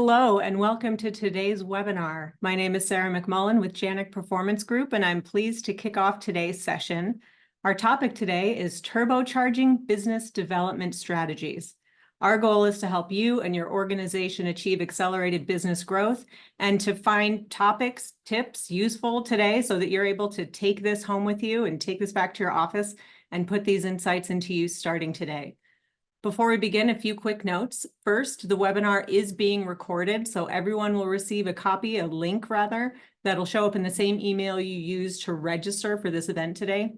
Hello and welcome to today's webinar. My name is Sarah McMullen with Janik Performance Group, and I'm pleased to kick off today's session. Our topic today is turbocharging business development strategies. Our goal is to help you and your organization achieve accelerated business growth and to find topics, tips useful today so that you're able to take this home with you and take this back to your office and put these insights into use starting today. Before we begin, a few quick notes. First, the webinar is being recorded, so everyone will receive a link that'll show up in the same email you used to register for this event today.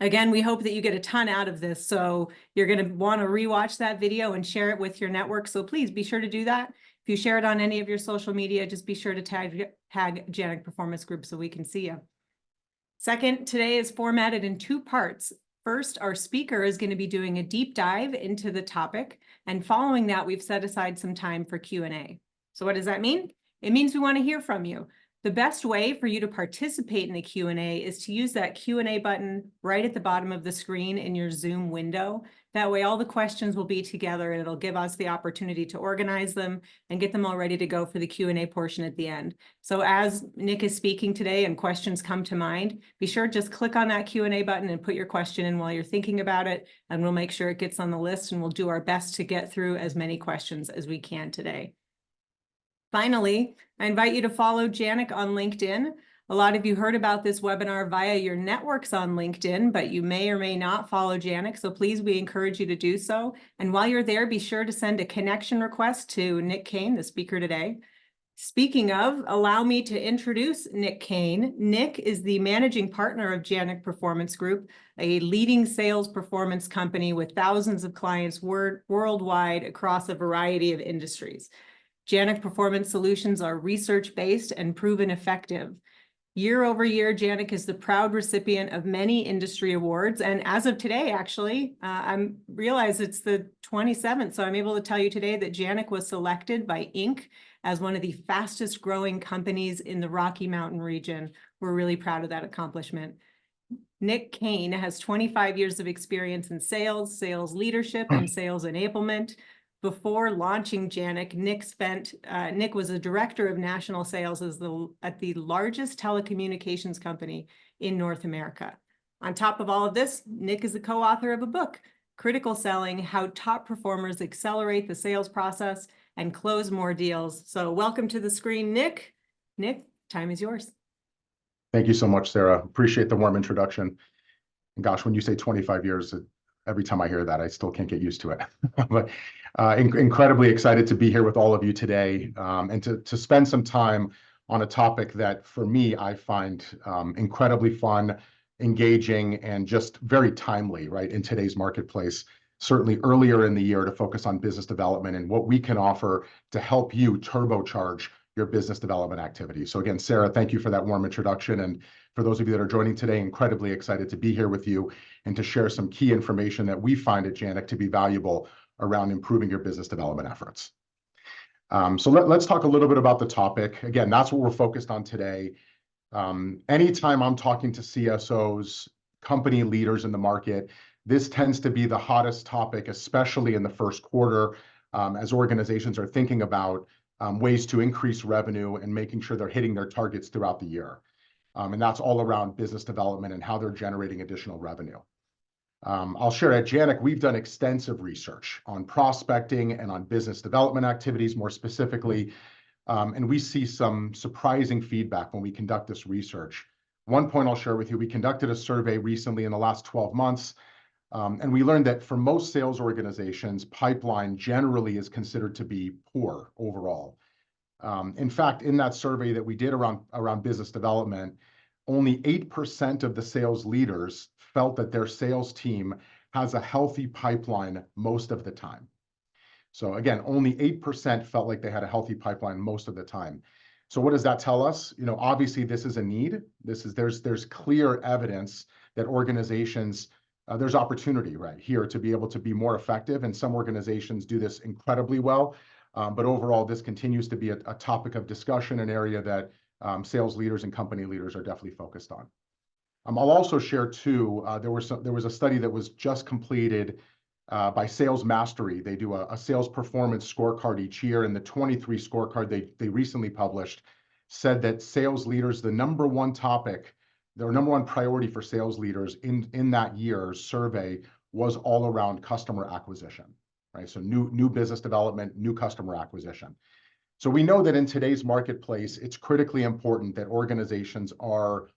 Again, we hope that you get a ton out of this, so you're going to want to rewatch that video and share it with your network, so please be sure to do that. If you share it on any of your social media, just be sure to tag Janik Performance Group so we can see you. Second, today is formatted in two parts. First, our speaker is going to be doing a deep dive into the topic, and following that, we've set aside some time for Q&A. So what does that mean? It means we want to hear from you. The best way for you to participate in the Q&A is to use that Q&A button right at the bottom of the screen in your Zoom window. That way, all the questions will be together, and it'll give us the opportunity to organize them and get them all ready to go for the Q&A portion at the end. So as Nick is speaking today and questions come to mind, be sure just click on that Q&A button and put your question in while you're thinking about it, and we'll make sure it gets on the list, and we'll do our best to get through as many questions as we can today. Finally, I invite you to follow Janik on LinkedIn. A lot of you heard about this webinar via your networks on LinkedIn, but you may or may not follow Janik, so please, we encourage you to do so. And while you're there, be sure to send a connection request to Nick Kane, the speaker today. Speaking of, allow me to introduce Nick Kane. Nick is the managing partner of Janik Performance Group, a leading sales performance company with thousands of clients worldwide across a variety of industries. Janik Performance Solutions are research-based and proven effective. Year over year, Janik is the proud recipient of many industry awards. And as of today, actually, I realize it's the 27th, so I'm able to tell you today that Janik was selected by Inc. as one of the fastest growing companies in the Rocky Mountain region. We're really proud of that accomplishment. Nick Kane has 25 years of experience in sales, sales leadership, and sales enablement. Before launching Janik, Nick was a director of national sales at the largest telecommunications company in North America. On top of all of this, Nick is the co-author of a book, Critical Selling: How Top Performers Accelerate the Sales Process and Close More Deals. So welcome to the screen, Nick. Nick, time is yours. Thank you so much, Sarah. Appreciate the warm introduction. And gosh, when you say 25 years, every time I hear that, I still can't get used to it. But incredibly excited to be here with all of you today and to spend some time on a topic that, for me, I find incredibly fun, engaging, and just very timely, right, in today's marketplace. Certainly earlier in the year to focus on business development and what we can offer to help you turbocharge your business development activity. So again, Sarah, thank you for that warm introduction. And for those of you that are joining today, incredibly excited to be here with you and to share some key information that we find at Janik to be valuable around improving your business development efforts. So let's talk a little bit about the topic. Again, that's what we're focused on today. Anytime I'm talking to CSOs, company leaders in the market, this tends to be the hottest topic, especially in the first quarter, as organizations are thinking about ways to increase revenue and making sure they're hitting their targets throughout the year. And that's all around business development and how they're generating additional revenue. I'll share at Janik, we've done extensive research on prospecting and on business development activities more specifically, and we see some surprising feedback when we conduct this research. One point I'll share with you, we conducted a survey recently in the last 12 months, and we learned that for most sales organizations, pipeline generally is considered to be poor overall. In fact, in that survey that we did around business development, only 8% of the sales leaders felt that their sales team has a healthy pipeline most of the time. So again, only 8% felt like they had a healthy pipeline most of the time. So what does that tell us? You know, obviously this is a need. There's clear evidence that organizations, there's opportunity right here to be able to be more effective, and some organizations do this incredibly well. But overall, this continues to be a topic of discussion, an area that sales leaders and company leaders are definitely focused on. I'll also share too, there was a study that was just completed by Sales Mastery. They do a sales performance scorecard each year, and the 23 scorecard they recently published said that sales leaders, the number one topic, their number one priority for sales leaders in that year's survey was all around customer acquisition, right? So new business development, new customer acquisition. So we know that in today's marketplace, it's critically important that organizations are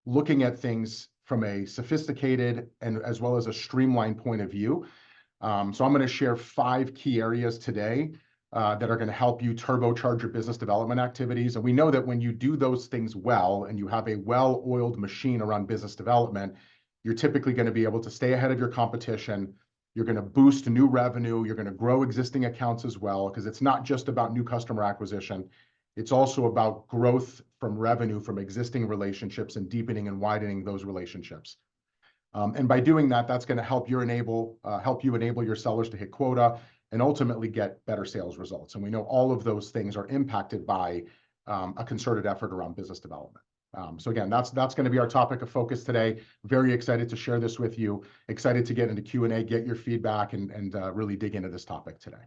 looking at things from a sophisticated and as well as a streamlined point of view. So I'm going to share 5 key areas today that are going to help you turbocharge your business development activities. And we know that when you do those things well and you have a well-oiled machine around business development, you're typically going to be able to stay ahead of your competition. You're going to boost new revenue. You're going to grow existing accounts as well, because it's not just about new customer acquisition. It's also about growth from revenue from existing relationships and deepening and widening those relationships. And by doing that, that's going to help you enable your sellers to hit quota and ultimately get better sales results. And we know all of those things are impacted by a concerted effort around business development. So again, that's going to be our topic of focus today. Very excited to share this with you. Excited to get into Q&A, get your feedback, and really dig into this topic today.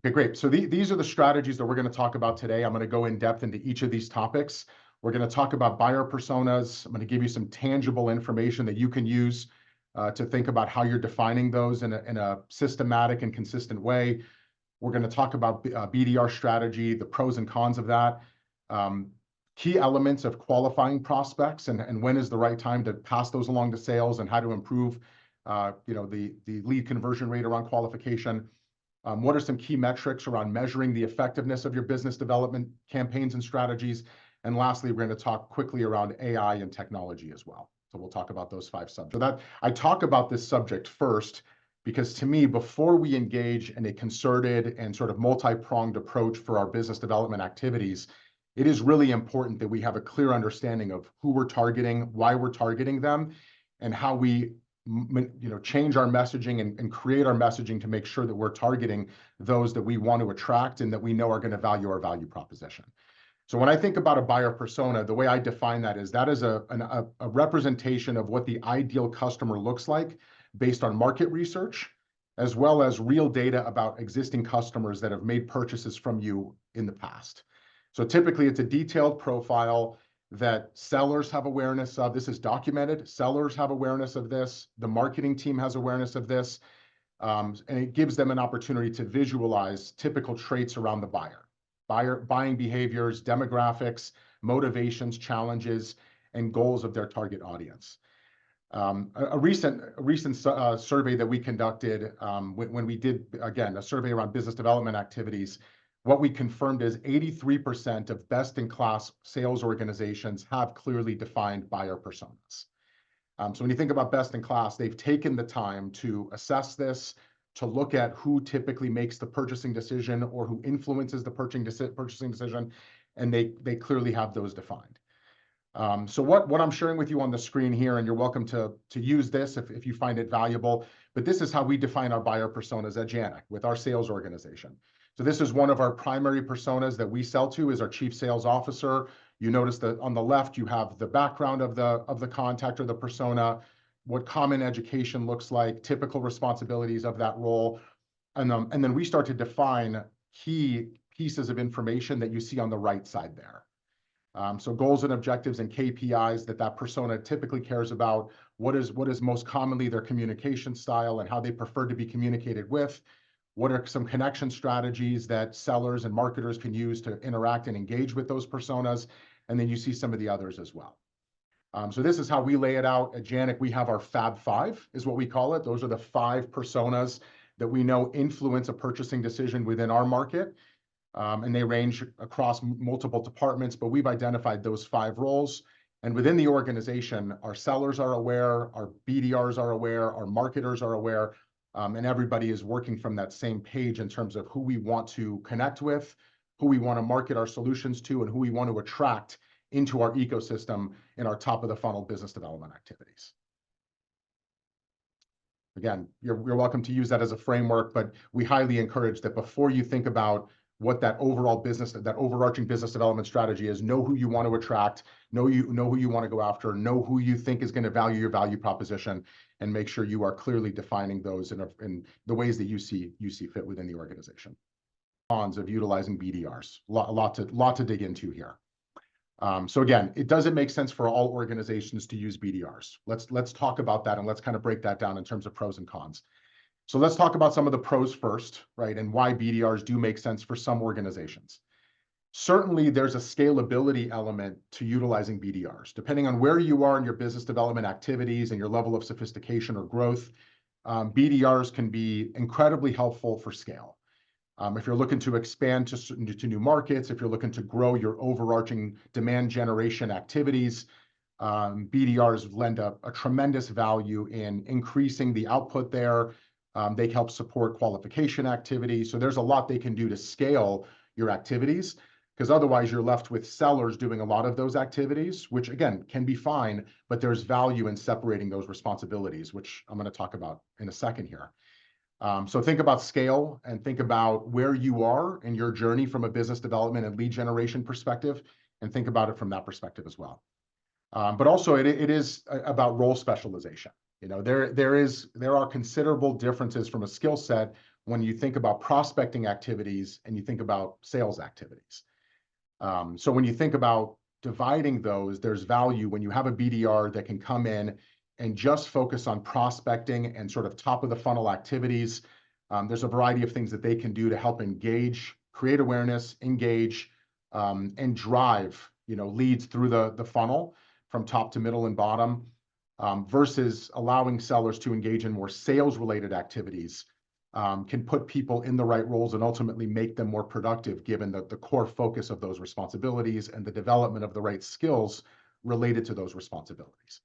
Okay, great. So these are the strategies that we're going to talk about today. I'm going to go in depth into each of these topics. We're going to talk about buyer personas. I'm going to give you some tangible information that you can use to think about how you're defining those in a systematic and consistent way. We're going to talk about BDR strategy, the pros and cons of that, key elements of qualifying prospects, and when is the right time to pass those along to sales, and how to improve the lead conversion rate around qualification. What are some key metrics around measuring the effectiveness of your business development campaigns and strategies? And lastly, we're going to talk quickly around AI and technology as well. So we'll talk about those 5 subjects. So that I talk about this subject first because, to me, before we engage in a concerted and sort of multi-pronged approach for our business development activities, it is really important that we have a clear understanding of who we're targeting, why we're targeting them, and how we change our messaging and create our messaging to make sure that we're targeting those that we want to attract and that we know are going to value our value proposition. So when I think about a buyer persona, the way I define that is a representation of what the ideal customer looks like based on market research, as well as real data about existing customers that have made purchases from you in the past. So typically it's a detailed profile that sellers have awareness of. This is documented. Sellers have awareness of this. The marketing team has awareness of this. And it gives them an opportunity to visualize typical traits around the buying behaviors, demographics, motivations, challenges, and goals of their target audience. A recent survey that we conducted when we did, again, a survey around business development activities, what we confirmed is 83% of best-in-class sales organizations have clearly defined buyer personas. So when you think about best-in-class, they've taken the time to assess this, to look at who typically makes the purchasing decision or who influences the purchasing decision, and they clearly have those defined. So what I'm sharing with you on the screen here, and you're welcome to use this if you find it valuable, but this is how we define our buyer personas at Janek with our sales organization. So this is one of our primary personas that we sell to, is our chief sales officer. You notice that on the left, you have the background of the contact or the persona, what common education looks like, typical responsibilities of that role. And then we start to define key pieces of information that you see on the right side there. So goals and objectives and KPIs that persona typically cares about, what is most commonly their communication style and how they prefer to be communicated with, what are some connection strategies that sellers and marketers can use to interact and engage with those personas, and then you see some of the others as well. So this is how we lay it out at Janek. We have our Fab 5, is what we call it. Those are the 5 personas that we know influence a purchasing decision within our market. And they range across multiple departments, but we've identified those 5 roles. And within the organization, our sellers are aware, our BDRs are aware, our marketers are aware, and everybody is working from that same page in terms of who we want to connect with, who we want to market our solutions to, and who we want to attract into our ecosystem in our top of the funnel business development activities. Again, you're welcome to use that as a framework, but we highly encourage that before you think about what that overall business, that overarching business development strategy is, know who you want to attract, know who you want to go after, know who you think is going to value your value proposition, and make sure you are clearly defining those in the ways that you see fit within the organization. Cons of utilizing BDRs, a lot to dig into here. So again, it doesn't make sense for all organizations to use BDRs. Let's talk about that, and let's kind of break that down in terms of pros and cons. So let's talk about some of the pros first, right? And why BDRs do make sense for some organizations. Certainly, there's a scalability element to utilizing BDRs. Depending on where you are in your business development activities and your level of sophistication or growth, BDRs can be incredibly helpful for scale. If you're looking to expand to new markets, if you're looking to grow your overarching demand generation activities, BDRs lend a tremendous value in increasing the output there. They help support qualification activity. So there's a lot they can do to scale your activities, because otherwise you're left with sellers doing a lot of those activities, which again can be fine, but there's value in separating those responsibilities, which I'm going to talk about in a second here. So think about scale and think about where you are in your journey from a business development and lead generation perspective, and think about it from that perspective as well. But also it is about role specialization. You know, there are considerable differences from a skill set when you think about prospecting activities and you think about sales activities. So when you think about dividing those, there's value when you have a BDR that can come in and just focus on prospecting and sort of top of the funnel activities. There's a variety of things that they can do to help engage, create awareness, engage, and drive, leads through the funnel from top to middle and bottom, versus allowing sellers to engage in more sales-related activities, can put people in the right roles and ultimately make them more productive, given the core focus of those responsibilities and the development of the right skills related to those responsibilities.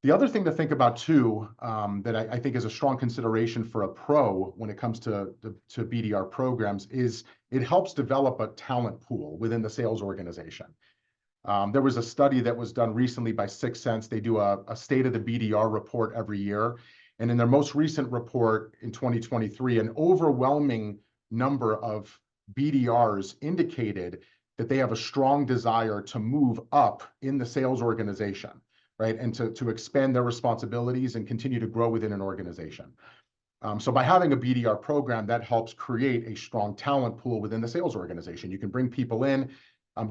The other thing to think about too, that I think is a strong consideration for a pro when it comes to BDR programs, is it helps develop a talent pool within the sales organization. There was a study that was done recently by 6 Sense. They do a state of the BDR report every year. And in their most recent report in 2023, an overwhelming number of BDRs indicated that they have a strong desire to move up in the sales organization, right? And to expand their responsibilities and continue to grow within an organization. So by having a BDR program, that helps create a strong talent pool within the sales organization. You can bring people in,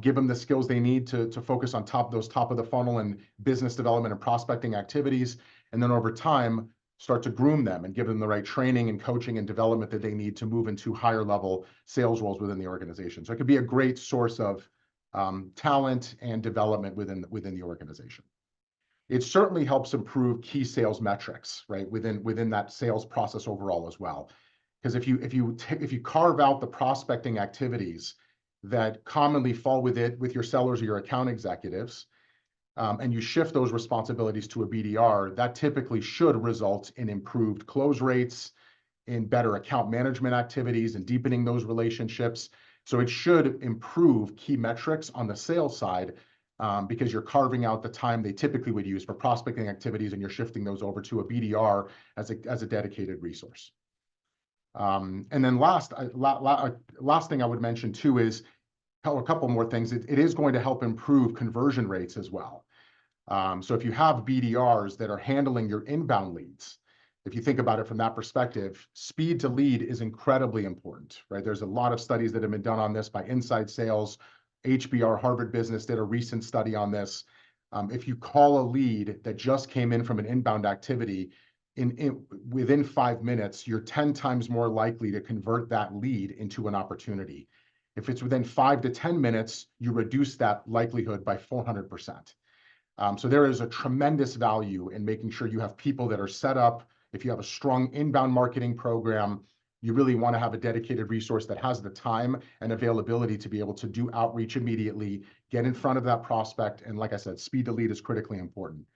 give them the skills they need to focus on those top of the funnel and business development and prospecting activities. And then over time, start to groom them and give them the right training and coaching and development that they need to move into higher level sales roles within the organization. So it could be a great source of talent and development within the organization. It certainly helps improve key sales metrics, right, within that sales process overall as well. Because if you carve out the prospecting activities that commonly fall with your sellers or your account executives, and you shift those responsibilities to a BDR, that typically should result in improved close rates, in better account management activities, and deepening those relationships. So it should improve key metrics on the sales side, because you're carving out the time they typically would use for prospecting activities, and you're shifting those over to a BDR as a dedicated resource. And then last thing I would mention too is a couple more things. It is going to help improve conversion rates as well. So if you have BDRs that are handling your inbound leads, if you think about it from that perspective, speed to lead is incredibly important, right? There's a lot of studies that have been done on this by Inside Sales. HBR, Harvard Business, did a recent study on this. If you call a lead that just came in from an inbound activity, within 5 minutes, you're 10 times more likely to convert that lead into an opportunity. If it's within 5 to 10 minutes, you reduce that likelihood by 400%. So there is a tremendous value in making sure you have people that are set up. If you have a strong inbound marketing program, you really want to have a dedicated resource that has the time and availability to be able to do outreach immediately, get in front of that prospect. And like I said, speed to lead is critically important.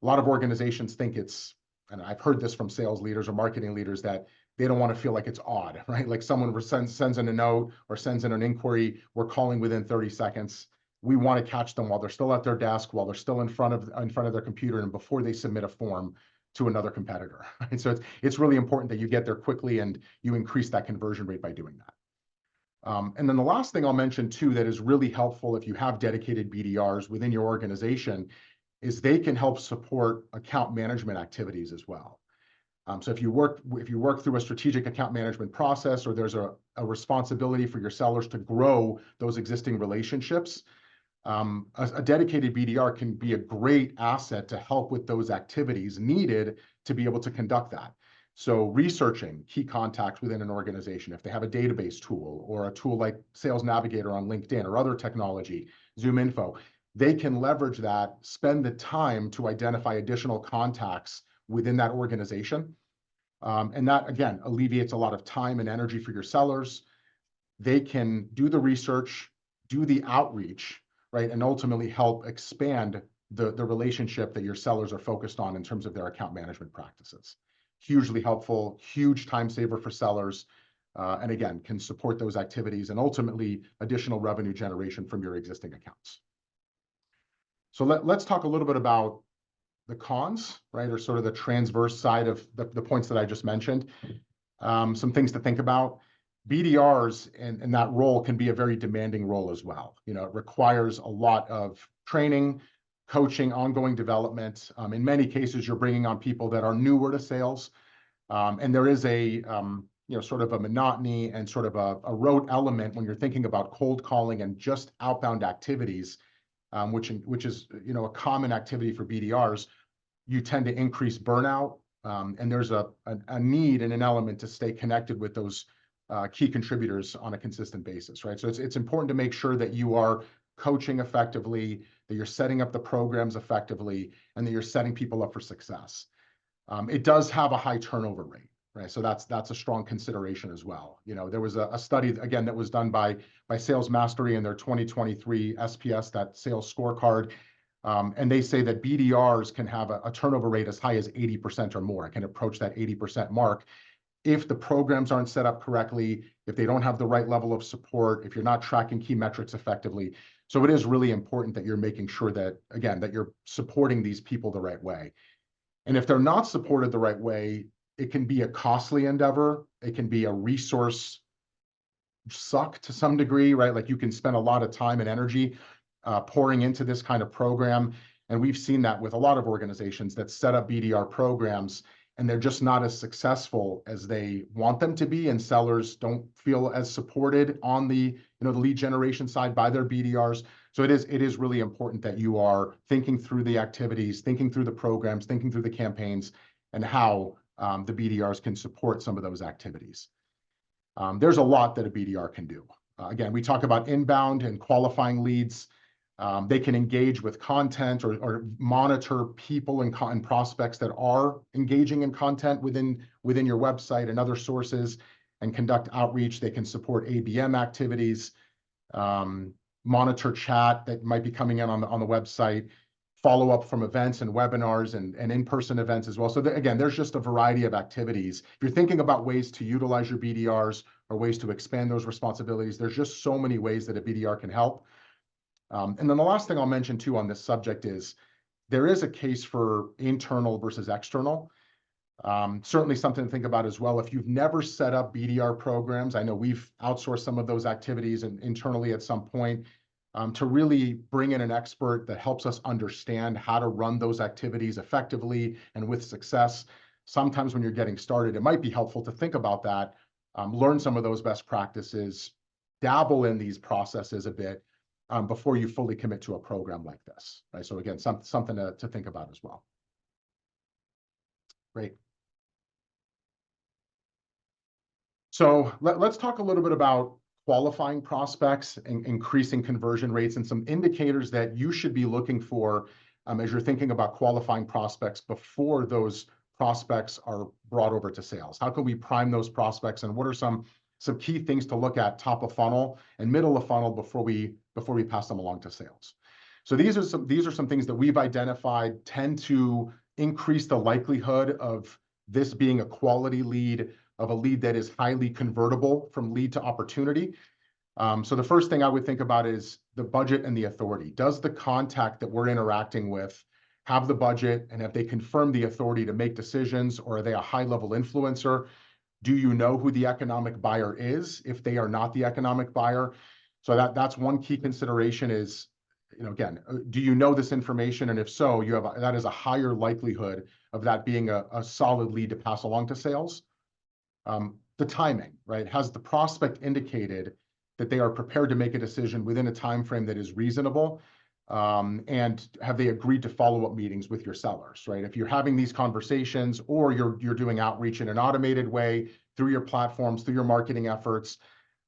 A lot of organizations think and I've heard this from sales leaders or marketing leaders, that they don't want to feel like it's odd, right? Like someone sends in a note or sends in an inquiry, we're calling within 30 seconds. We want to catch them while they're still at their desk, while they're still in front of their computer, and before they submit a form to another competitor. Right? So it's really important that you get there quickly and you increase that conversion rate by doing that. And then the last thing I'll mention too that is really helpful if you have dedicated BDRs within your organization is they can help support account management activities as well. So if you work through a strategic account management process, or there's a responsibility for your sellers to grow those existing relationships, a dedicated BDR can be a great asset to help with those activities needed to be able to conduct that. So researching key contacts within an organization, if they have a database tool or a tool like Sales Navigator on LinkedIn or other technology, Zoom Info, they can leverage that, spend the time to identify additional contacts within that organization. And that, again, alleviates a lot of time and energy for your sellers. They can do the research, do the outreach, right, and ultimately help expand the relationship that your sellers are focused on in terms of their account management practices. Hugely helpful, huge time saver for sellers, and again, can support those activities and ultimately additional revenue generation from your existing accounts. So let's talk a little bit about the cons, right, or sort of the transverse side of the points that I just mentioned. Some things to think about. BDRs in that role can be a very demanding role as well. You know, it requires a lot of training, coaching, ongoing development. In many cases, you're bringing on people that are newer to sales, and there is a sort of a monotony and sort of a rote element when you're thinking about cold calling and just outbound activities, which is a common activity for BDRs. You tend to increase burnout, and there's a need and an element to stay connected with those key contributors on a consistent basis, right? So it's important to make sure that you are coaching effectively, that you're setting up the programs effectively, and that you're setting people up for success. It does have a high turnover rate, right? So that's a strong consideration as well. You know, there was a study, again, that was done by Sales Mastery in their 2023 SPS, that sales scorecard. And they say that BDRs can have a turnover rate as high as 80% or more. It can approach that 80% mark if the programs aren't set up correctly, if they don't have the right level of support, if you're not tracking key metrics effectively. So it is really important that you're making sure that, again, that you're supporting these people the right way. And if they're not supported the right way, it can be a costly endeavor. It can be a resource suck to some degree, right? Like you can spend a lot of time and energy pouring into this kind of program. And we've seen that with a lot of organizations that set up BDR programs, and they're just not as successful as they want them to be. And sellers don't feel as supported on the lead generation side by their BDRs. So it is really important that you are thinking through the activities, thinking through the programs, thinking through the campaigns, and how the BDRs can support some of those activities. There's a lot that a BDR can do. Again, we talk about inbound and qualifying leads. They can engage with content or monitor people and prospects that are engaging in content within your website and other sources, and conduct outreach. They can support ABM activities, monitor chat that might be coming in on the website, follow up from events and webinars and in-person events as well. So again, there's just a variety of activities. If you're thinking about ways to utilize your BDRs or ways to expand those responsibilities, there's just so many ways that a BDR can help. And then the last thing I'll mention too on this subject is there is a case for internal versus external. Certainly something to think about as well. If you've never set up BDR programs, I know we've outsourced some of those activities internally at some point, to really bring in an expert that helps us understand how to run those activities effectively and with success. Sometimes when you're getting started, it might be helpful to think about that, learn some of those best practices, dabble in these processes a bit, before you fully commit to a program like this, right? So again, something to think about as well. Great. So let's talk a little bit about qualifying prospects and increasing conversion rates and some indicators that you should be looking for as you're thinking about qualifying prospects before those prospects are brought over to sales. How can we prime those prospects, and what are some key things to look at top of funnel and middle of funnel before we pass them along to sales? So these are some things that we've identified tend to increase the likelihood of this being a quality lead, of a lead that is highly convertible from lead to opportunity. So the first thing I would think about is the budget and the authority. Does the contact that we're interacting with have the budget, and have they confirmed the authority to make decisions, or are they a high-level influencer? Do you know who the economic buyer is if they are not the economic buyer? So that's one key consideration is, again, do you know this information? And if so, that is a higher likelihood of that being a solid lead to pass along to sales. The timing, right? Has the prospect indicated that they are prepared to make a decision within a time frame that is reasonable? And have they agreed to follow-up meetings with your sellers, right? If you're having these conversations or you're doing outreach in an automated way through your platforms, through your marketing efforts,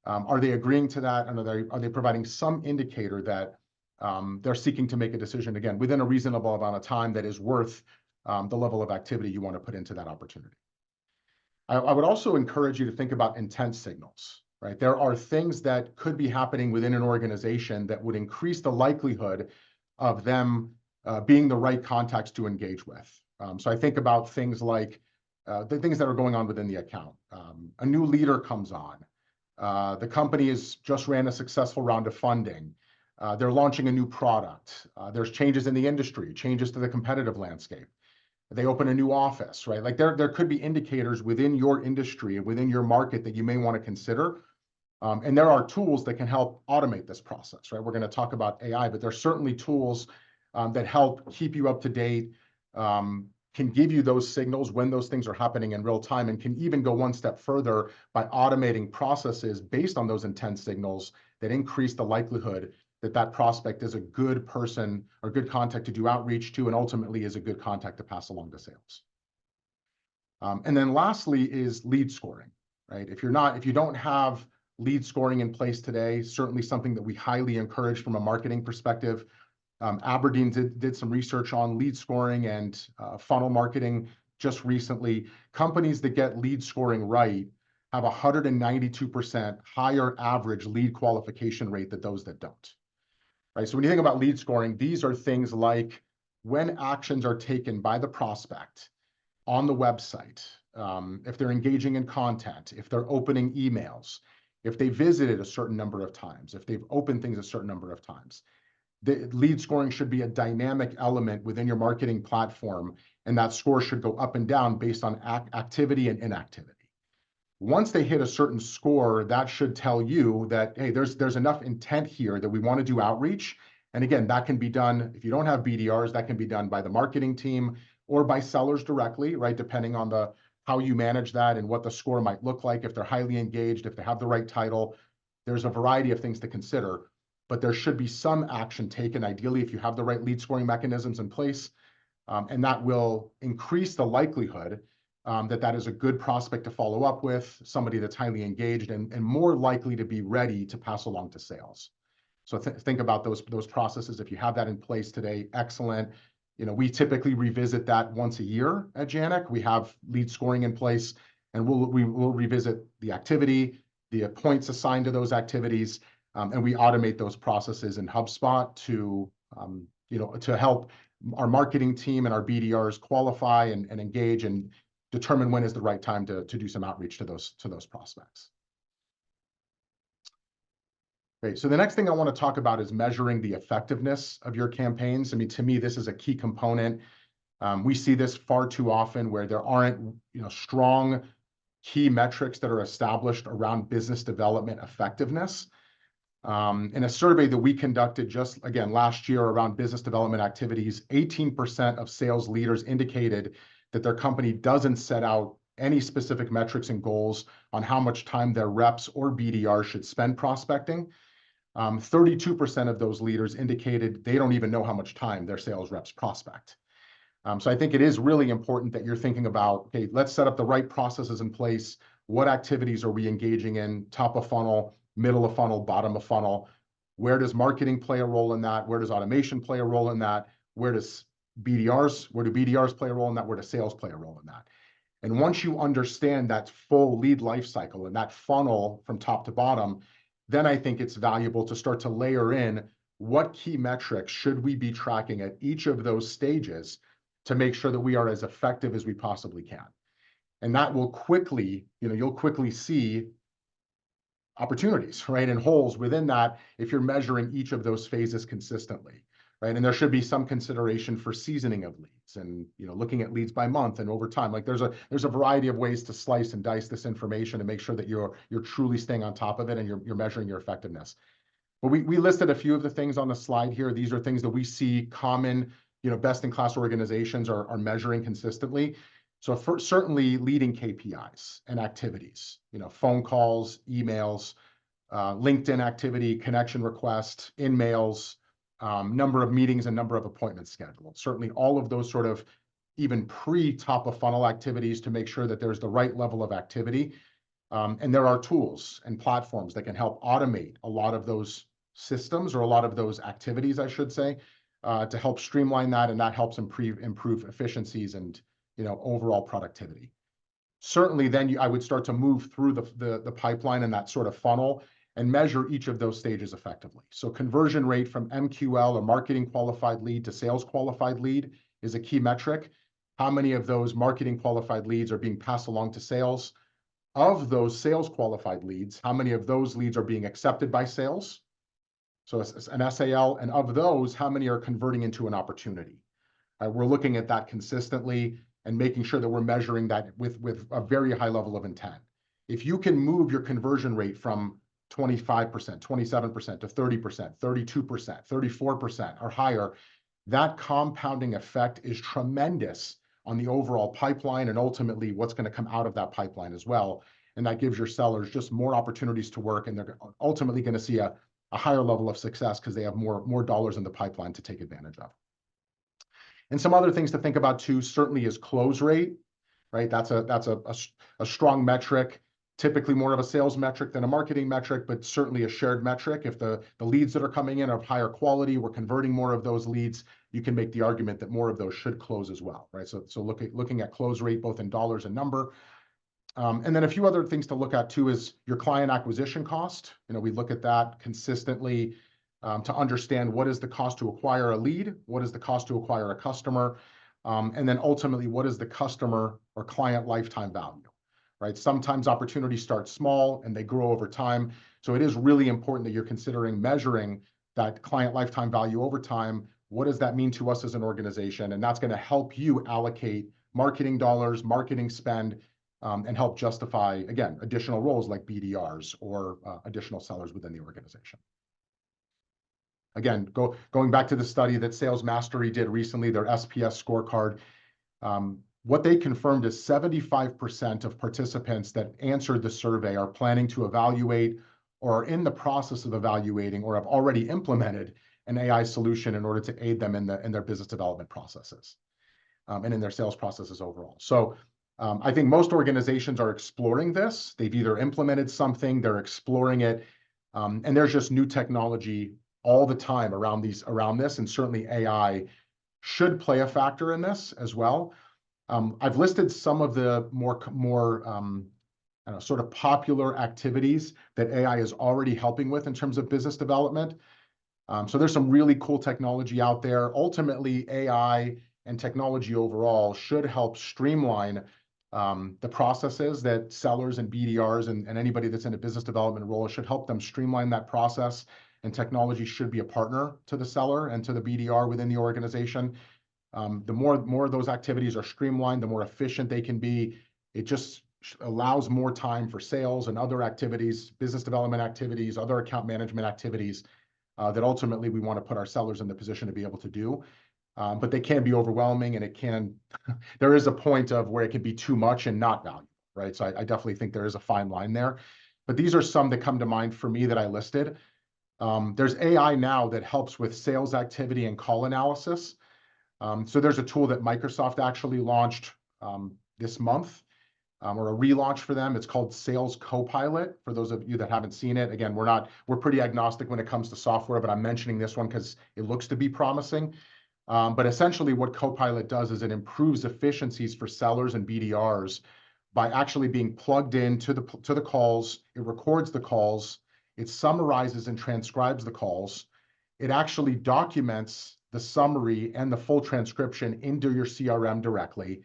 are they agreeing to that? And are they providing some indicator that they're seeking to make a decision, again, within a reasonable amount of time that is worth the level of activity you want to put into that opportunity? I would also encourage you to think about intent signals, right? There are things that could be happening within an organization that would increase the likelihood of them being the right contacts to engage with. So I think about things like the things that are going on within the account. A new leader comes on. The company has just ran a successful round of funding. They're launching a new product. There's changes in the industry, changes to the competitive landscape. They open a new office, right? Like there could be indicators within your industry and within your market that you may want to consider. And there are tools that can help automate this process, right? We're going to talk about AI, but there's certainly tools that help keep you up to date, can give you those signals when those things are happening in real time, and can even go one step further by automating processes based on those intent signals that increase the likelihood that that prospect is a good person or good contact to do outreach to, and ultimately is a good contact to pass along to sales. And then lastly is lead scoring, right? If you don't have lead scoring in place today, certainly something that we highly encourage from a marketing perspective. Aberdeen did some research on lead scoring and funnel marketing just recently. Companies that get lead scoring right have 192% higher average lead qualification rate than those that don't. Right? So when you think about lead scoring, these are things like when actions are taken by the prospect on the website, if they're engaging in content, if they're opening emails, if they visited a certain number of times, if they've opened things a certain number of times. The lead scoring should be a dynamic element within your marketing platform, and that score should go up and down based on activity and inactivity. Once they hit a certain score, that should tell you that, hey, there's enough intent here that we want to do outreach. And again, that can be done, if you don't have BDRs, that can be done by the marketing team or by sellers directly, right? Depending on how you manage that and what the score might look like, if they're highly engaged, if they have the right title. There's a variety of things to consider, but there should be some action taken, ideally, if you have the right lead scoring mechanisms in place. And that will increase the likelihood that is a good prospect to follow up with, somebody that's highly engaged and more likely to be ready to pass along to sales. So think about those processes. If you have that in place today, excellent. We typically revisit that once a year at Janek. We have lead scoring in place, and we'll revisit the activity, the points assigned to those activities, and we automate those processes in HubSpot to help our marketing team and our BDRs qualify and engage and determine when is the right time to do some outreach to those prospects. Okay, so the next thing I want to talk about is measuring the effectiveness of your campaigns. I mean, to me, this is a key component. We see this far too often where there aren't strong key metrics that are established around business development effectiveness. In a survey that we conducted just, again, last year around business development activities, 18% of sales leaders indicated that their company doesn't set out any specific metrics and goals on how much time their reps or BDR should spend prospecting. 32% of those leaders indicated they don't even know how much time their sales reps prospect. So I think it is really important that you're thinking about, okay, let's set up the right processes in place. What activities are we engaging in? Top of funnel, middle of funnel, bottom of funnel. Where does marketing play a role in that? Where does automation play a role in that? Where do BDRs play a role in that? Where does sales play a role in that? And once you understand that full lead life cycle and that funnel from top to bottom, then I think it's valuable to start to layer in what key metrics should we be tracking at each of those stages to make sure that we are as effective as we possibly can. And that will quickly, you'll quickly see opportunities, right? And holes within that if you're measuring each of those phases consistently, right? And there should be some consideration for seasoning of leads and, looking at leads by month and over time. Like there's a variety of ways to slice and dice this information and make sure that you're truly staying on top of it and you're measuring your effectiveness. But we listed a few of the things on the slide here. These are things that we see common, best-in-class organizations are measuring consistently. So certainly leading KPIs and activities, phone calls, emails, LinkedIn activity, connection request, in-mails, number of meetings and number of appointments scheduled. Certainly all of those sort of even pre-top of funnel activities to make sure that there's the right level of activity. And there are tools and platforms that can help automate a lot of those systems or a lot of those activities, I should say, to help streamline that, and that helps improve efficiencies and overall productivity. Certainly, then I would start to move through the pipeline and that sort of funnel and measure each of those stages effectively. So conversion rate from MQL, or marketing qualified lead, to sales qualified lead is a key metric. How many of those marketing qualified leads are being passed along to sales? Of those sales qualified leads, how many of those leads are being accepted by sales? So it's an SAL, and of those, how many are converting into an opportunity? We're looking at that consistently and making sure that we're measuring that with a very high level of intent. If you can move your conversion rate from 25%, 27% to 30%, 32%, 34% or higher, that compounding effect is tremendous on the overall pipeline and ultimately what's going to come out of that pipeline as well. And that gives your sellers just more opportunities to work, and they're ultimately going to see a higher level of success because they have more dollars in the pipeline to take advantage of. And some other things to think about too, certainly, is close rate, right? That's a strong metric, typically more of a sales metric than a marketing metric, but certainly a shared metric. If the leads that are coming in are of higher quality, we're converting more of those leads, you can make the argument that more of those should close as well, right? So looking at close rate, both in dollars and number. And then a few other things to look at too is your client acquisition cost. We look at that consistently to understand what is the cost to acquire a lead, what is the cost to acquire a customer, and then ultimately what is the customer or client lifetime value, right? Sometimes opportunities start small and they grow over time. So it is really important that you're considering measuring that client lifetime value over time. What does that mean to us as an organization? And that's going to help you allocate marketing dollars, marketing spend, and help justify, again, additional roles like BDRs or additional sellers within the organization. Again, going back to the study that Sales Mastery did recently, their SPS scorecard, what they confirmed is 75% of participants that answered the survey are planning to evaluate or are in the process of evaluating or have already implemented an AI solution in order to aid them in their business development processes and in their sales processes overall. So I think most organizations are exploring this. They've either implemented something, they're exploring it, and there's just new technology all the time around this, and certainly AI should play a factor in this as well. I've listed some of the more sort of popular activities that AI is already helping with in terms of business development. So there's some really cool technology out there. Ultimately, AI and technology overall should help streamline the processes that sellers and BDRs and anybody that's in a business development role, should help them streamline that process. And technology should be a partner to the seller and to the BDR within the organization. The more of those activities are streamlined, the more efficient they can be. It just allows more time for sales and other activities, business development activities, other account management activities that ultimately we want to put our sellers in the position to be able to do. But they can be overwhelming, and there is a point of where it can be too much and not valuable, right? So I definitely think there is a fine line there. But these are some that come to mind for me that I listed. There's AI now that helps with sales activity and call analysis. So there's a tool that Microsoft actually launched this month, or a relaunch for them. It's called Sales Copilot. For those of you that haven't seen it, again, we're pretty agnostic when it comes to software, but I'm mentioning this one because it looks to be promising. But essentially what Copilot does is it improves efficiencies for sellers and BDRs by actually being plugged into the calls. It records the calls. It summarizes and transcribes the calls. It actually documents the summary and the full transcription into your CRM directly.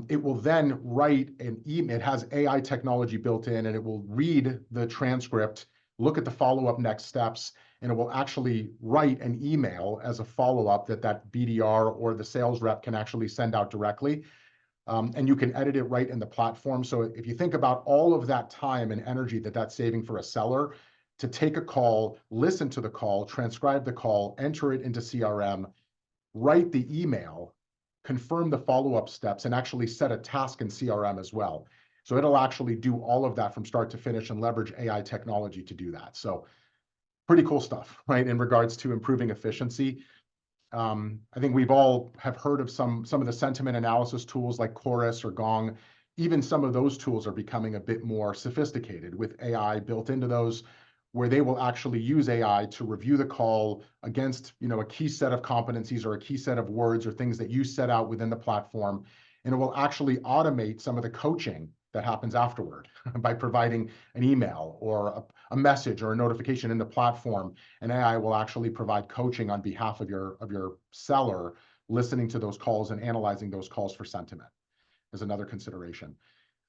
It will then write an email. It has AI technology built in, and it will read the transcript, look at the follow-up next steps, and it will actually write an email as a follow-up that BDR or the sales rep can actually send out directly. And you can edit it right in the platform. So if you think about all of that time and energy that's saving for a seller to take a call, listen to the call, transcribe the call, enter it into CRM, write the email, confirm the follow-up steps, and actually set a task in CRM as well. So it'll actually do all of that from start to finish and leverage AI technology to do that. So pretty cool stuff, right, in regards to improving efficiency. I think we've all have heard of some of the sentiment analysis tools like Chorus or Gong. Even some of those tools are becoming a bit more sophisticated with AI built into those, where they will actually use AI to review the call against, a key set of competencies or a key set of words or things that you set out within the platform. And it will actually automate some of the coaching that happens afterward by providing an email or a message or a notification in the platform. And AI will actually provide coaching on behalf of your seller, listening to those calls and analyzing those calls for sentiment is another consideration.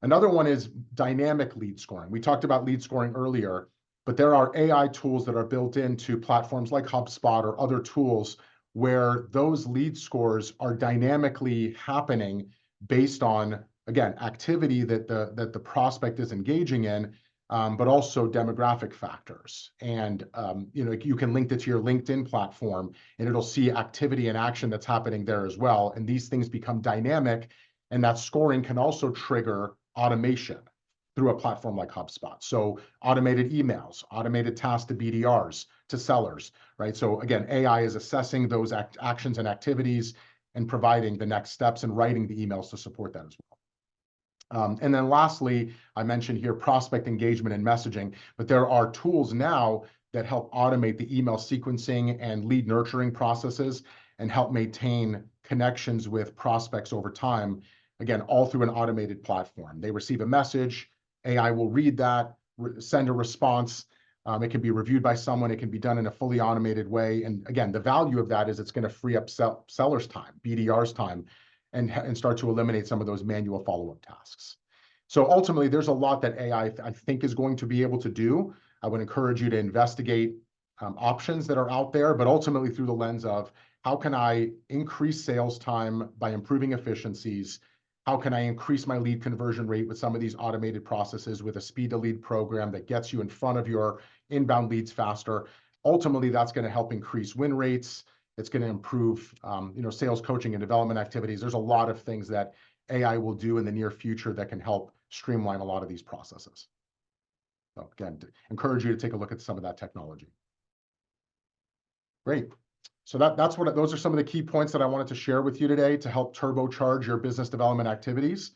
Another one is dynamic lead scoring. We talked about lead scoring earlier, but there are AI tools that are built into platforms like HubSpot or other tools where those lead scores are dynamically happening based on, again, activity that the prospect is engaging in, but also demographic factors. And you can link it to your LinkedIn platform, and it'll see activity and action that's happening there as well. And these things become dynamic, and that scoring can also trigger automation through a platform like HubSpot. So automated emails, automated tasks to BDRs, to sellers, right? So again, AI is assessing those actions and activities and providing the next steps and writing the emails to support that as well. And then lastly, I mentioned here prospect engagement and messaging, but there are tools now that help automate the email sequencing and lead nurturing processes and help maintain connections with prospects over time. Again, all through an automated platform. They receive a message, AI will read that, send a response. It can be reviewed by someone. It can be done in a fully automated way. And again, the value of that is it's going to free up sellers' time, BDR's time, and start to eliminate some of those manual follow-up tasks. So ultimately, there's a lot that AI, I think, is going to be able to do. I would encourage you to investigate options that are out there, but ultimately through the lens of how can I increase sales time by improving efficiencies? How can I increase my lead conversion rate with some of these automated processes with a speed to lead program that gets you in front of your inbound leads faster? Ultimately, that's going to help increase win rates. It's going to improve, sales coaching and development activities. There's a lot of things that AI will do in the near future that can help streamline a lot of these processes. So again, encourage you to take a look at some of that technology. Great. So those are some of the key points that I wanted to share with you today to help turbocharge your business development activities.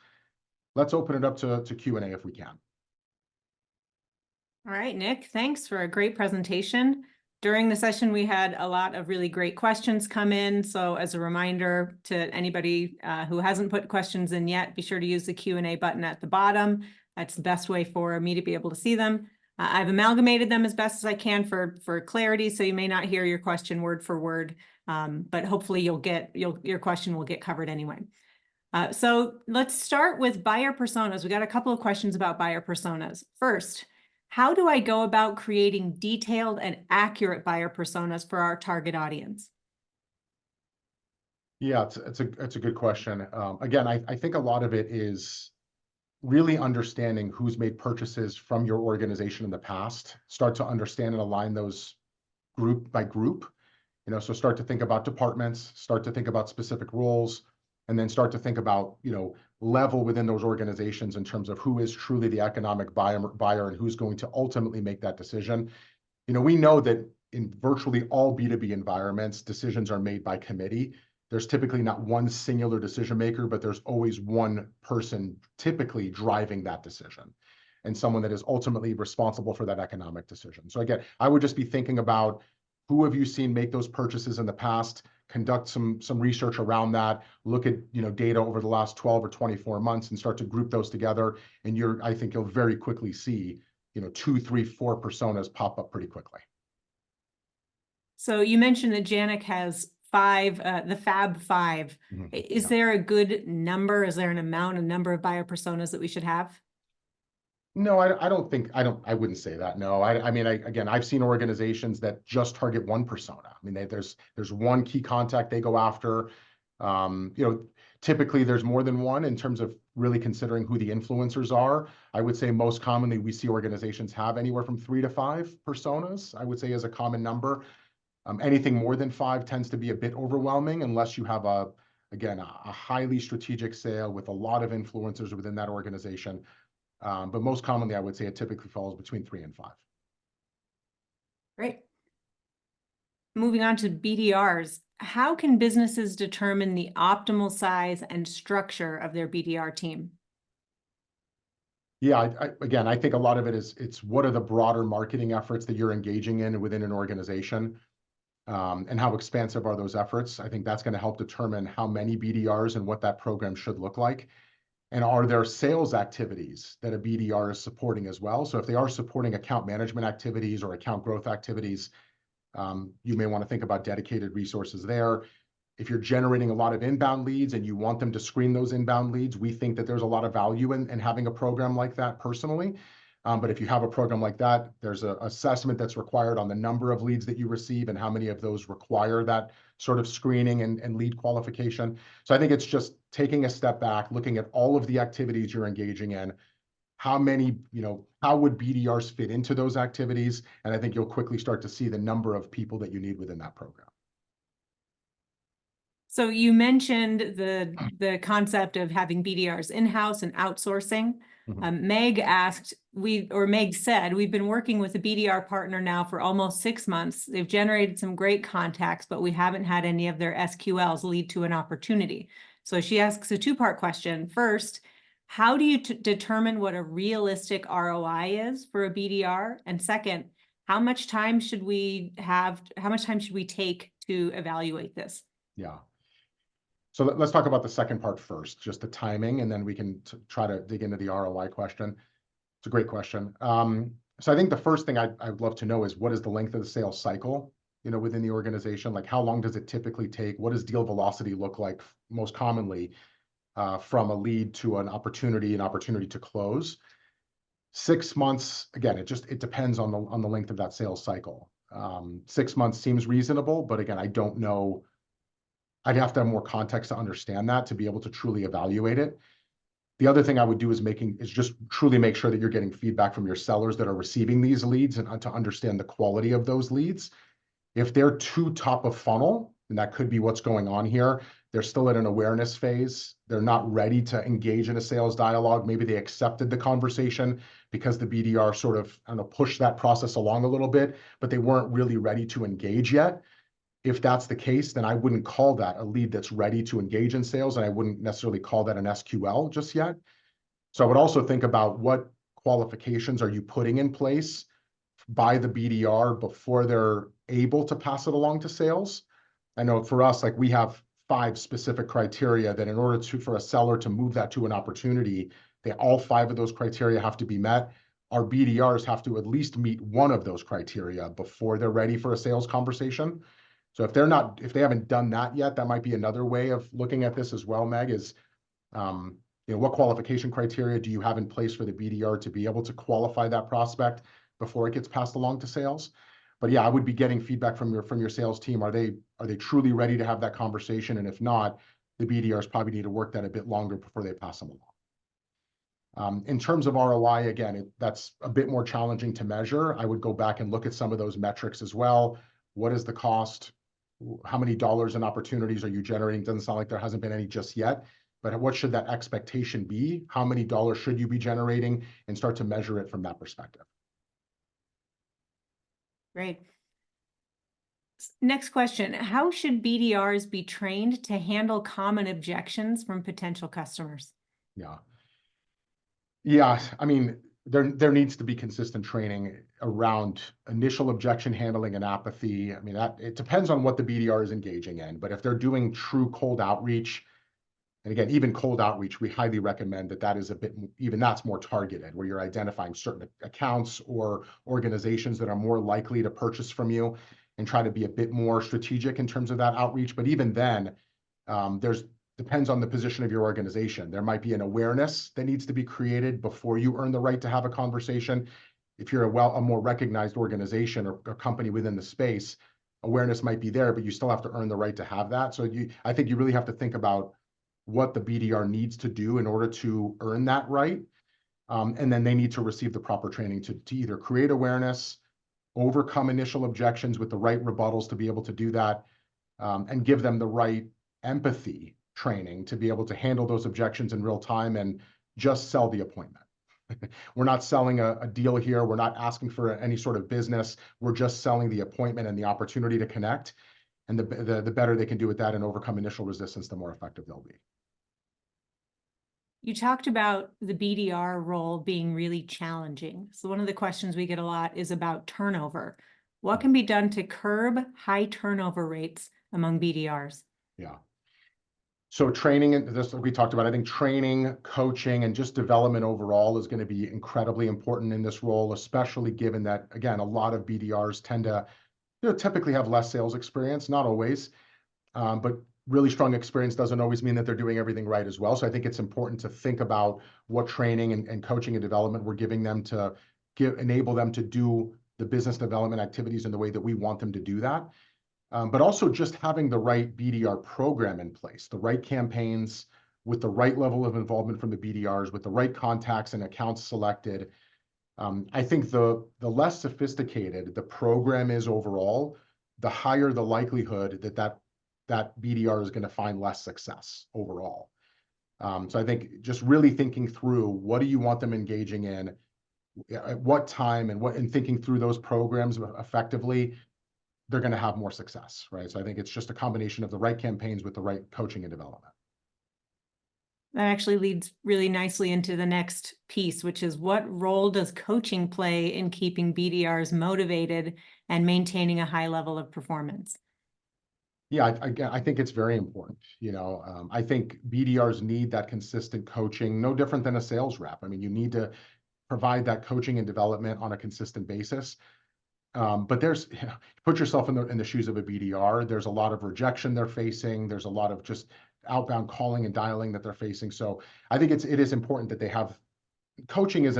Let's open it up to Q&A if we can. All right, Nick, thanks for a great presentation. During the session, we had a lot of really great questions come in. So as a reminder to anybody who hasn't put questions in yet, be sure to use the Q&A button at the bottom. That's the best way for me to be able to see them. I've amalgamated them as best as I can for clarity, so you may not hear your question word for word, but hopefully your question will get covered anyway. So let's start with buyer personas. We got a couple of questions about buyer personas. First, how do I go about creating detailed and accurate buyer personas for our target audience? Yeah, it's a good question. Again, I think a lot of it is really understanding who's made purchases from your organization in the past, start to understand and align those group by group, so start to think about departments, start to think about specific roles, and then start to think about, level within those organizations in terms of who is truly the economic buyer and who's going to ultimately make that decision. We know that in virtually all B2B environments, decisions are made by committee. There's typically not one singular decision maker, but there's always one person typically driving that decision and someone that is ultimately responsible for that economic decision. So again, I would just be thinking about who have you seen make those purchases in the past, conduct some research around that, look at data over the last 12 or 24 months and start to group those together. And I think you'll very quickly see 2, 3, 4 personas pop up pretty quickly. So you mentioned that Janik has the Fab 5. Is there a good number? Is there an number of buyer personas that we should have? No, I wouldn't say that. No, I mean, again, I've seen organizations that just target one persona. I mean, there's one key contact they go after. Typically there's more than one in terms of really considering who the influencers are. I would say most commonly we see organizations have anywhere from 3 to 5 personas, I would say is a common number. Anything more than 5 tends to be a bit overwhelming unless you have again, a highly strategic sale with a lot of influencers within that organization. But most commonly, I would say it typically falls between 3 and 5. Great. Moving on to BDRs, how can businesses determine the optimal size and structure of their BDR team? Yeah, again, I think a lot of it's what are the broader marketing efforts that you're engaging in within an organization, and how expansive are those efforts? I think that's going to help determine how many BDRs and what that program should look like. And are there sales activities that a BDR is supporting as well? So if they are supporting account management activities or account growth activities, you may want to think about dedicated resources there. If you're generating a lot of inbound leads and you want them to screen those inbound leads, we think that there's a lot of value in having a program like that personally. But if you have a program like that, there's an assessment that's required on the number of leads that you receive and how many of those require that sort of screening and lead qualification. So I think it's just taking a step back, looking at all of the activities you're engaging in, how many, how would BDRs fit into those activities? And I think you'll quickly start to see the number of people that you need within that program. So you mentioned the concept of having BDRs in-house and outsourcing. Meg said, we've been working with a BDR partner now for almost 6 months. They've generated some great contacts, but we haven't had any of their SQLs lead to an opportunity. So she asks a 2-part question. First, how do you determine what a realistic ROI is for a BDR? And second, how much time should we take to evaluate this? Yeah. So let's talk about the second part first, just the timing, and then we can try to dig into the ROI question. It's a great question. So I think the first thing I'd love to know is what is the length of the sales cycle, within the organization? Like how long does it typically take? What does deal velocity look like most commonly from a lead to an opportunity to close? 6 months, again, it depends on the length of that sales cycle. 6 months seems reasonable, but again, I don't know. I'd have to have more context to understand that to be able to truly evaluate it. The other thing I would do is just truly make sure that you're getting feedback from your sellers that are receiving these leads and to understand the quality of those leads. If they're too top of funnel, and that could be what's going on here, they're still at an awareness phase. They're not ready to engage in a sales dialogue. Maybe they accepted the conversation because the BDR sort of, pushed that process along a little bit, but they weren't really ready to engage yet. If that's the case, then I wouldn't call that a lead that's ready to engage in sales, and I wouldn't necessarily call that an SQL just yet. So I would also think about what qualifications are you putting in place by the BDR before they're able to pass it along to sales. I know for us, like we have 5 specific criteria that in order for a seller to move that to an opportunity, all 5 of those criteria have to be met. Our BDRs have to at least meet one of those criteria before they're ready for a sales conversation. So if they haven't done that yet, that might be another way of looking at this as well, Meg, is what qualification criteria do you have in place for the BDR to be able to qualify that prospect before it gets passed along to sales? But yeah, I would be getting feedback from your sales team. Are they truly ready to have that conversation? And if not, the BDRs probably need to work that a bit longer before they pass them along. In terms of ROI, again, that's a bit more challenging to measure. I would go back and look at some of those metrics as well. What is the cost? How many dollars in opportunities are you generating? Doesn't sound like there hasn't been any just yet, but what should that expectation be? How many dollars should you be generating, and start to measure it from that perspective? Great. Next question. How should BDRs be trained to handle common objections from potential customers? Yeah. I mean, there needs to be consistent training around initial objection handling and apathy. I mean, it depends on what the BDR is engaging in, but if they're doing true cold outreach, and again, even cold outreach, we highly recommend that is that's more targeted, where you're identifying certain accounts or organizations that are more likely to purchase from you and try to be a bit more strategic in terms of that outreach. But even then, there's depends on the position of your organization. There might be an awareness that needs to be created before you earn the right to have a conversation. If you're a more recognized organization or company within the space, awareness might be there, but you still have to earn the right to have that. So I think you really have to think about what the BDR needs to do in order to earn that right. And then they need to receive the proper training to either create awareness, overcome initial objections with the right rebuttals to be able to do that, and give them the right empathy training to be able to handle those objections in real time and just sell the appointment. We're not selling a deal here. We're not asking for any sort of business. We're just selling the appointment and the opportunity to connect. And the better they can do with that and overcome initial resistance, the more effective they'll be. You talked about the BDR role being really challenging. So one of the questions we get a lot is about turnover. What can be done to curb high turnover rates among BDRs? Yeah. So training, and this we talked about, I think training, coaching, and just development overall is going to be incredibly important in this role, especially given that, again, a lot of BDRs tend to typically have less sales experience, not always, but really strong experience doesn't always mean that they're doing everything right as well. So I think it's important to think about what training and coaching and development we're giving them to enable them to do the business development activities in the way that we want them to do that. But also just having the right BDR program in place, the right campaigns with the right level of involvement from the BDRs, with the right contacts and accounts selected. I think the less sophisticated the program is overall, the higher the likelihood that BDR is going to find less success overall. So I think just really thinking through what do you want them engaging in, at what time, and thinking through those programs effectively, they're going to have more success, right? So I think it's just a combination of the right campaigns with the right coaching and development. That actually leads really nicely into the next piece, which is what role does coaching play in keeping BDRs motivated and maintaining a high level of performance? Yeah, I think it's very important. I think BDRs need that consistent coaching, no different than a sales rep. I mean, you need to provide that coaching and development on a consistent basis. But put yourself in the shoes of a BDR. There's a lot of rejection they're facing. There's a lot of just outbound calling and dialing that they're facing. So I think it is important that they have coaching is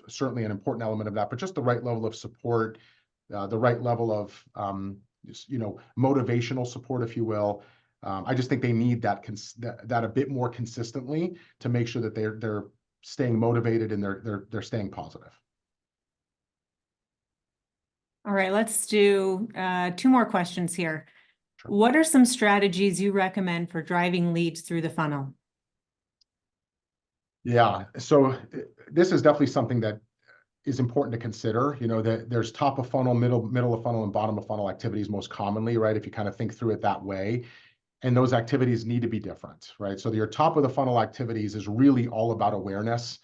certainly an important element of that, but just the right level of support, the right level of motivational support, if you will. I just think they need that a bit more consistently to make sure that they're staying motivated and they're staying positive. All right, let's do 2 more questions here. Sure. What are some strategies you recommend for driving leads through the funnel? Yeah, so this is definitely something that is important to consider. That there's top of funnel, middle of funnel, and bottom of funnel activities most commonly, right? If you kind of think through it that way, and those activities need to be different, right? So your top of the funnel activities is really all about awareness.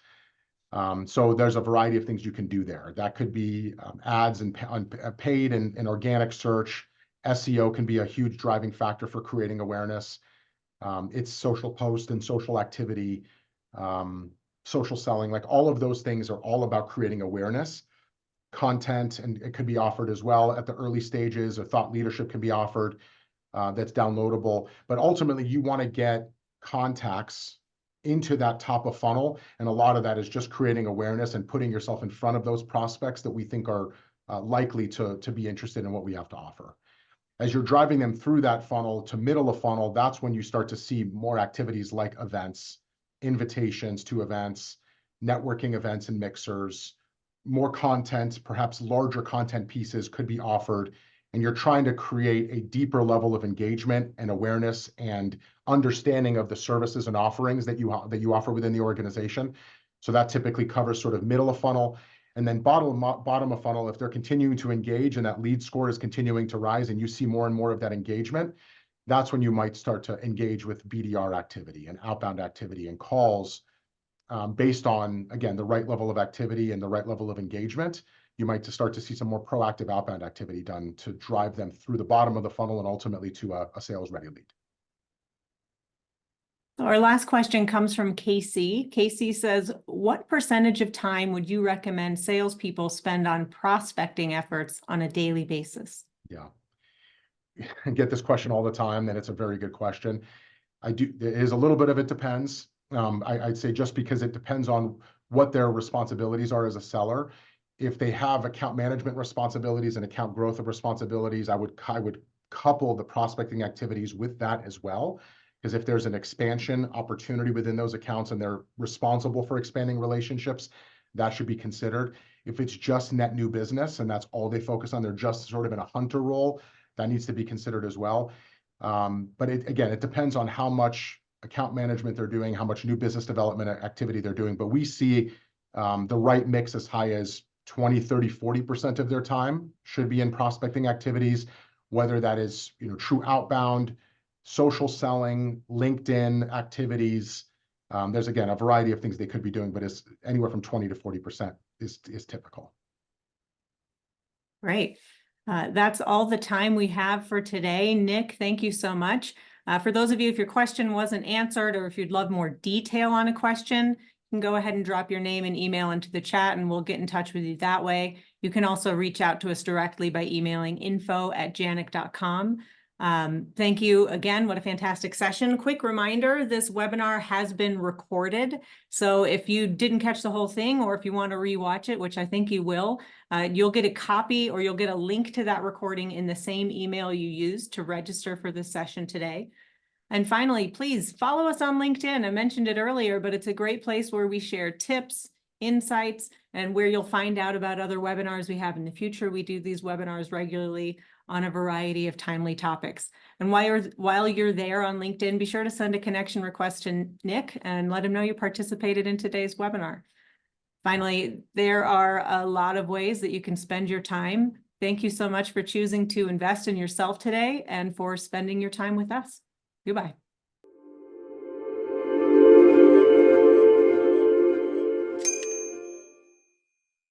So there's a variety of things you can do there. That could be ads and paid and organic search. SEO can be a huge driving factor for creating awareness. It's social post and social activity, social selling, like all of those things are all about creating awareness. Content, and it could be offered as well at the early stages. A thought leadership can be offered that's downloadable. But ultimately, you want to get contacts into that top of funnel, and a lot of that is just creating awareness and putting yourself in front of those prospects that we think are likely to be interested in what we have to offer. As you're driving them through that funnel to middle of funnel, that's when you start to see more activities like events, invitations to events, networking events and mixers, more content, perhaps larger content pieces could be offered, and you're trying to create a deeper level of engagement and awareness and understanding of the services and offerings that you offer within the organization. So that typically covers sort of middle of funnel. And then bottom of funnel, if they're continuing to engage and that lead score is continuing to rise and you see more and more of that engagement, that's when you might start to engage with BDR activity and outbound activity and calls based on, again, the right level of activity and the right level of engagement. You might start to see some more proactive outbound activity done to drive them through the bottom of the funnel and ultimately to a sales-ready lead. Our last question comes from Casey. Casey says, what percentage of time would you recommend salespeople spend on prospecting efforts on a daily basis? Yeah, I get this question all the time, and it's a very good question. There is a little bit of it depends. I'd say just because it depends on what their responsibilities are as a seller. If they have account management responsibilities and account growth of responsibilities, I would couple the prospecting activities with that as well. Because if there's an expansion opportunity within those accounts and they're responsible for expanding relationships, that should be considered. If it's just net new business and that's all they focus on, they're just sort of in a hunter role, that needs to be considered as well. But again, it depends on how much account management they're doing, how much new business development activity they're doing. But we see the right mix as high as 20, 30, 40% of their time should be in prospecting activities, whether that is, true outbound, social selling, LinkedIn activities. There's, again, a variety of things they could be doing, but it's anywhere from 20 to 40% is typical. Great. That's all the time we have for today. Nick, thank you so much. For those of you, if your question wasn't answered or if you'd love more detail on a question, you can go ahead and drop your name and email into the chat and we'll get in touch with you that way. You can also reach out to us directly by emailing info@janik.com. Thank you again. What a fantastic session. Quick reminder, this webinar has been recorded. So if you didn't catch the whole thing, or if you want to rewatch it, which I think you will, you'll get a copy or you'll get a link to that recording in the same email you used to register for this session today. And finally, please follow us on LinkedIn. I mentioned it earlier, but it's a great place where we share tips, insights, and where you'll find out about other webinars we have in the future. We do these webinars regularly on a variety of timely topics. And while you're there on LinkedIn, be sure to send a connection request to Nick and let him know you participated in today's webinar. Finally, there are a lot of ways that you can spend your time. Thank you so much for choosing to invest in yourself today and for spending your time with us. Goodbye.